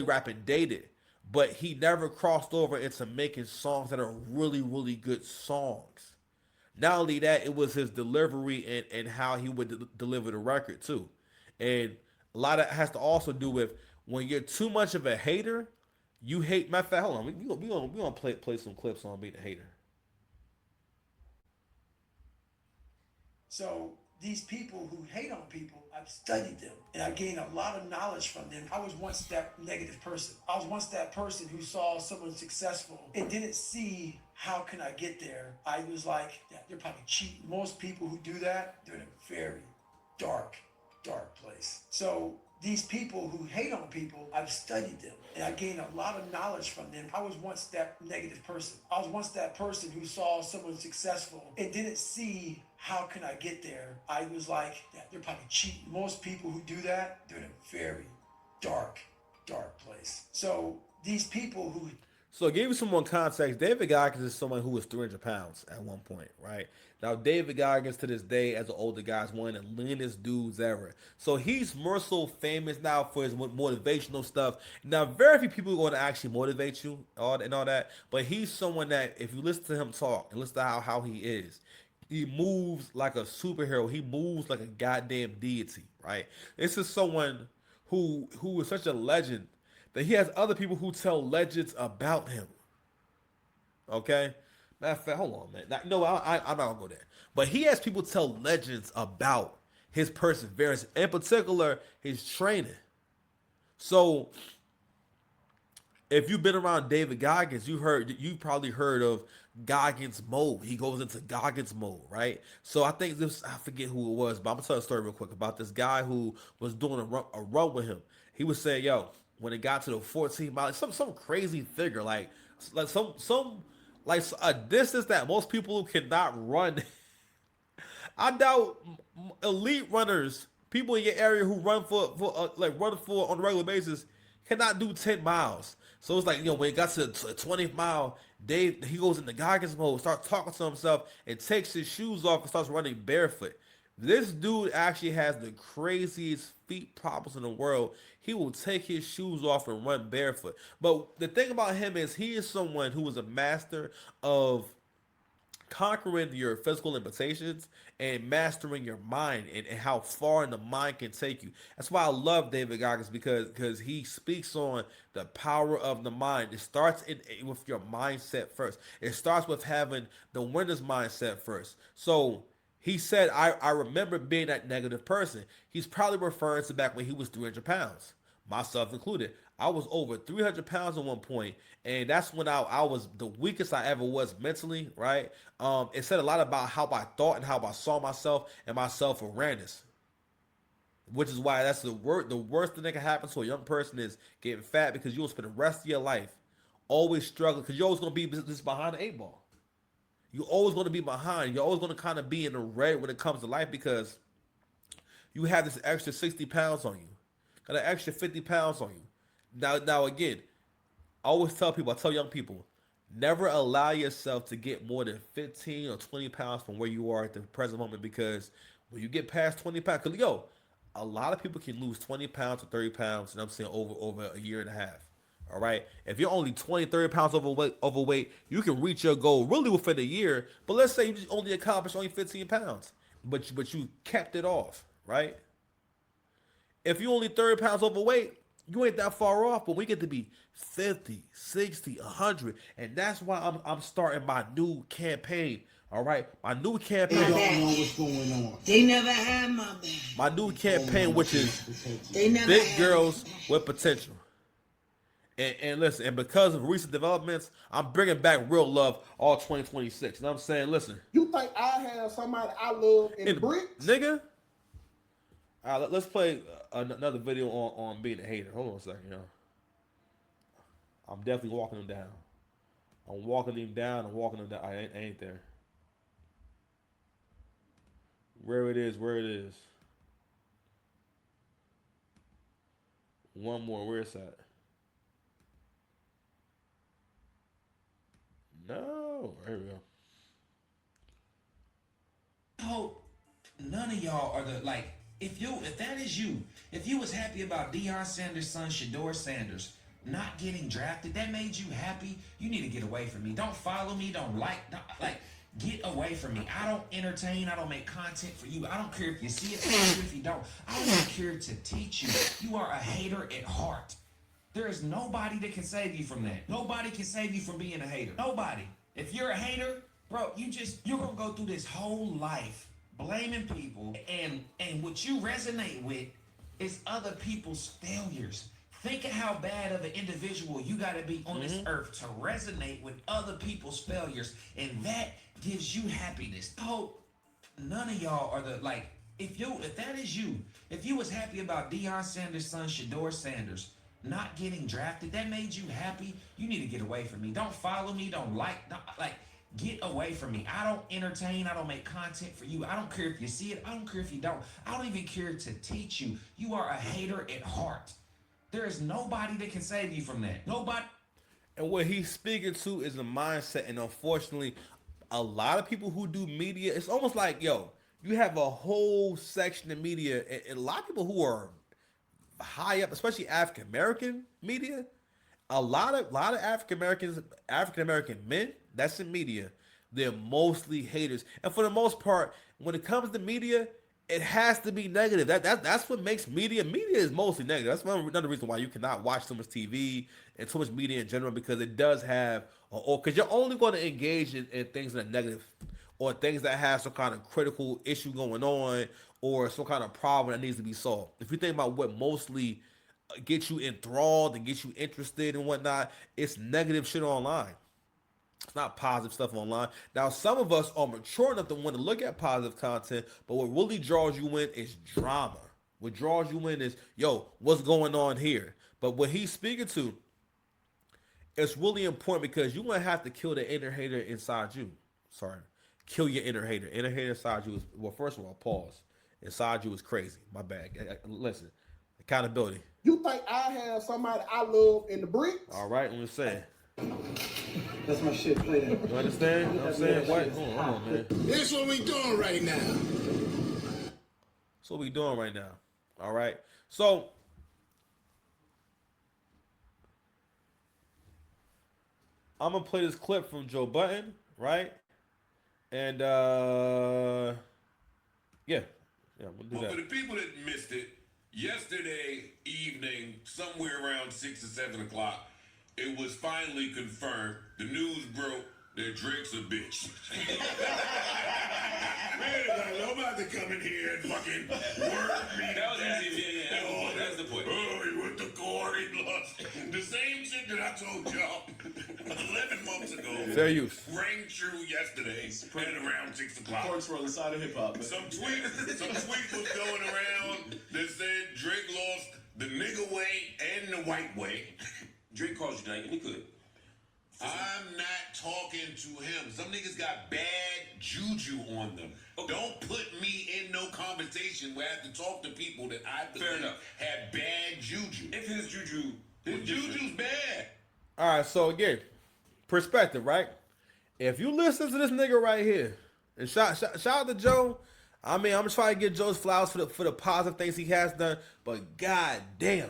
rapping dated, but he never crossed over into making songs that are really, really good songs. Not only that, it was his delivery and how he would deliver the record too. And a lot of it has to also do with when you're too much of a hater, you hate. Matter of fact, hold on, we gonna play some clips on being a hater. So these people who hate on people, I've studied them and I gained a lot of knowledge from them. I was once that negative person. I was once that person who saw someone successful and didn't see how can I get there. I was like, yeah, they're probably cheating. Most people who do that, they're in a very dark, dark place. So these people who hate on people, I've studied them and I gained a lot of knowledge from them. I was once that negative person. I was once that person who saw someone successful and didn't see how can I get there. I was like, yeah, they're probably cheating. Most people who do that, they're in a very dark, dark place. So these people who So, to give you some more context, David Goggins is someone who was 300 pounds at one point, right? Now, David Goggins to this day, as an older guy, is one of the leanest dudes ever. So, he's more so famous now for his motivational stuff. Now, very few people are going to actually motivate you and all that, but he's someone that, if you listen to him talk and listen to how he is, he moves like a superhero. He moves like a goddamn deity, right? This is someone who is such a legend that he has other people who tell legends about him. Okay, matter of fact, hold on, man. No, I'm not gonna go there. But he has people tell legends about his perseverance, in particular his training. So if you've been around David Goggins, you probably heard of Goggins mode. He goes into Goggins mode, right? So I think this, I forget who it was, but I'm gonna tell a story real quick about this guy who was doing a run with him. He was saying, "Yo, when it got to the 14 mile, some crazy figure, like some like a distance that most people cannot run." I doubt elite runners, people in your area who run run for on a regular basis, cannot do 10 miles. So it's like, when he got to the 20th mile, Dave he goes into Goggins mode, starts talking to himself, and takes his shoes off and starts running barefoot. This dude actually has the craziest feet problems in the world. He will take his shoes off and run barefoot. But the thing about him is he is someone who is a master of conquering your physical limitations and mastering your mind and how far in the mind can take you. That's why I love David Goggins because he speaks on the power of the mind. It starts with your mindset first. It starts with having the winner's mindset first. So he said, I remember being that negative person. He's probably referring to back when he was 300 pounds, myself included. I was over 300 pounds at one point, and that's when I was the weakest I ever was mentally, right? It said a lot about how I thought and how I saw myself and my self awareness, which is why that's the worst thing that can happen to a young person is getting fat because you'll spend the rest of your life always struggling because you're always going to be just behind the eight ball. You're always going to be behind. You're always going to kind of be in the red when it comes to life because you have this extra 60 pounds on you, got an extra 50 pounds on you. Now again, I always tell people, I tell young people, never allow yourself to get more than 15 or 20 pounds from where you are at the present moment because when you get past 20 pounds, because a lot of people can lose 20 pounds or 30 pounds, and I'm saying over a year and a half. All right. If you're only 20, 30 pounds overweight, you can reach your goal really within a year. But let's say you just only accomplished only 15 pounds, but you kept it off, right? If you only 30 pounds overweight, you ain't that far off, but we get to be 50, 60, 100. And that's why I'm starting my new campaign. All right. My new They campaign. don't know what's going on. They never had my back. My new campaign, which is They never Big had Girls with Potential. And listen, and because of recent developments, I'm bringing back real love all 2026. You know what I'm saying? Listen. You think I have somebody I love in bricks? Nigga. All right, let's play another video on being a hater. Hold on a second, yo. I'm definitely walking them down. I'm walking them down. I'm walking them down. I ain't there. Where it is, where it is. One more. Where it's at? No. Here we go. I hope none of y'all are the if that is you, if you was happy about Deion Sanders' son Shador Sanders not getting drafted, that made you happy, you need to get away from me. Don't follow me, don't like, get away from me. I don't entertain, I don't make content for you. I don't care if you see it, I don't care if you don't. I'm not here to teach you. You are a hater at heart. There is nobody that can save you from that. Nobody can save you from being a hater. Nobody. If you're a hater, bro, you're gonna go through this whole life blaming people, and what you resonate with is other people's failures. Think of how bad of an individual you gotta be on this earth to resonate with other people's failures, and that gives you happiness. I hope none of y'all are the, like, if that is you, if you was happy about Deion Sanders' son, Shador Sanders, not getting drafted, that made you happy, you need to get away from me. Don't follow me, don't like, get away from me. I don't entertain, I don't make content for you. I don't care if you see it, I don't care if you don't. I don't even care to teach you. You are a hater at heart. There is nobody that can save you from that. Nobody. And what he's speaking to is a mindset, and unfortunately, a lot of people who do media, it's almost like, yo, you have a whole section of media, and a lot of people who are high up, especially African American media, a lot of African American men that's in media, they're mostly haters. And for the most part, when it comes to media, it has to be negative. That's what makes media. Media is mostly negative. That's another reason why you cannot watch so much TV and so much media in general, because it does have, or because you're only going to engage in things that are negative, or things that have some kind of critical issue going on, or some kind of problem that needs to be solved. If you think about what mostly gets you enthralled and gets you interested and whatnot, it's negative shit online. It's not positive stuff online. Now, some of us are mature enough to want to look at positive content, but what really draws you in is drama. What draws you in is, yo, what's going on here? But what he's speaking to, it's really important, because you're going to have to kill the inner hater inside you. Sorry. Kill your inner hater. Inner hater inside you is, well, first of all, pause. Inside you is crazy. My bad. Listen, accountability. You think I have somebody I love in the bricks? All right, I'm just saying. That's my shit. Play that. You understand? You know what I'm saying? What? Hold on, man. This what we doing right now. That's what we doing right now. All right. So, I'm gonna play this clip from Joe Budden, right? And yeah, we'll do Well, that. for the people that missed it, yesterday evening, somewhere around 6 or 7 o'clock, it was finally confirmed. The news broke that Drake's a bitch. Man, I'm about to come in here and fucking work me. That was easy. Yeah. That's the point. Oh, he went to court, he lost. The same shit that I told y'all 11 months ago. Fair use. Rang true yesterday at around 6 o'clock. Courts were on the side of hip hop. Some tweet was going around that said Drake lost the nigga way and the white way. Drake calls you that, and he could. I'm not talking to him. Some niggas got bad juju on them. Okay. Don't put me in no conversation where I have to talk to people that I believe had bad juju. If his juju, His juju's bad. All right. So again, perspective, right? If you listen to this nigga right here, and shout out to Joe. I mean, I'm gonna try to get Joe's flowers for the positive things he has done, but god damn,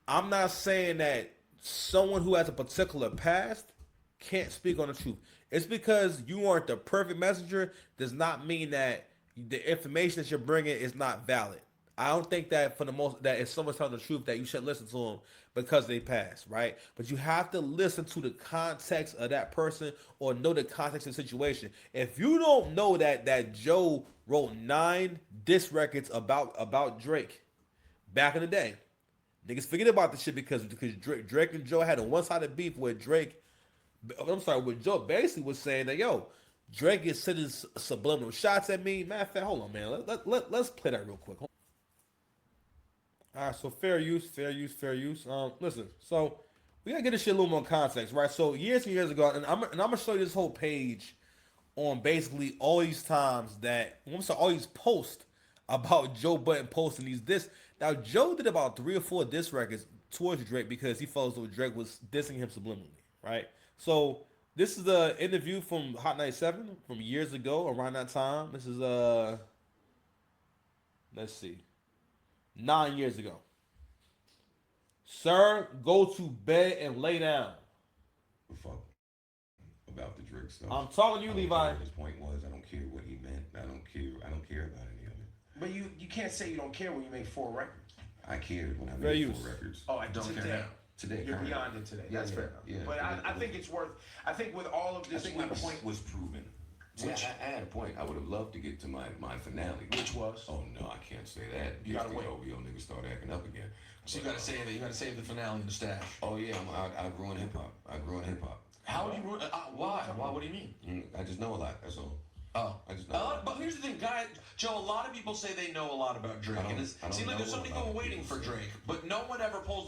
I'm not saying that someone who has a particular past can't speak on the truth. It's because you aren't the perfect messenger does not mean that the information that you're bringing is not valid. I don't think that that if someone's telling the truth that you should listen to them because they passed, right? But you have to listen to the context of that person or know the context of the situation. If you don't know that Joe wrote 9 diss records about Drake back in the day, niggas forget about the shit because Drake and Joe had a one-sided beef where Joe basically was saying that, yo, Drake is sending subliminal shots at me. Matter of fact, hold on, man. Let's play that real quick. All right, so fair use. Listen, so we gotta get this shit a little more context, right? So years and years ago, and I'm gonna show you this whole page on basically all these times all these posts about Joe Budden posting these diss. Now Joe did about 3 or 4 diss records towards Drake because he felt as though Drake was dissing him subliminally, right? So this is the interview from Hot 97 from years ago, around that time. This is let's see, 9 years ago. Sir, go to bed and lay down. The fuck about the Drake stuff. I'm talking to you, I don't Levi. care what his point was. I don't care what he meant. I don't care about any of it. But you can't say you don't care when you make 4 records. I cared when I Very made 4 used. records. Oh, I don't care now. Today, You're currently. beyond it today. That's fair enough. Yeah, but I think it's worth. I think with all of I this, think my point was proven. See, I had a point. I would have loved to get to my finale. which was. Oh no, I can't say that. You gotta If wait. the OVO niggas start acting up again. So you gotta save it. You gotta save the finale in the stash. Oh yeah, I grew in hip hop. I grew in hip hop. How would you ruin? Why? Why? What do you mean? I just know a lot. That's all. Oh, I just know. A lot. but here's the thing, guy Joe. A lot of people say they know a lot about Drake, I don't- and I it don't seems like there's know so many a lot people of waiting people for say. Drake, but no one ever pulls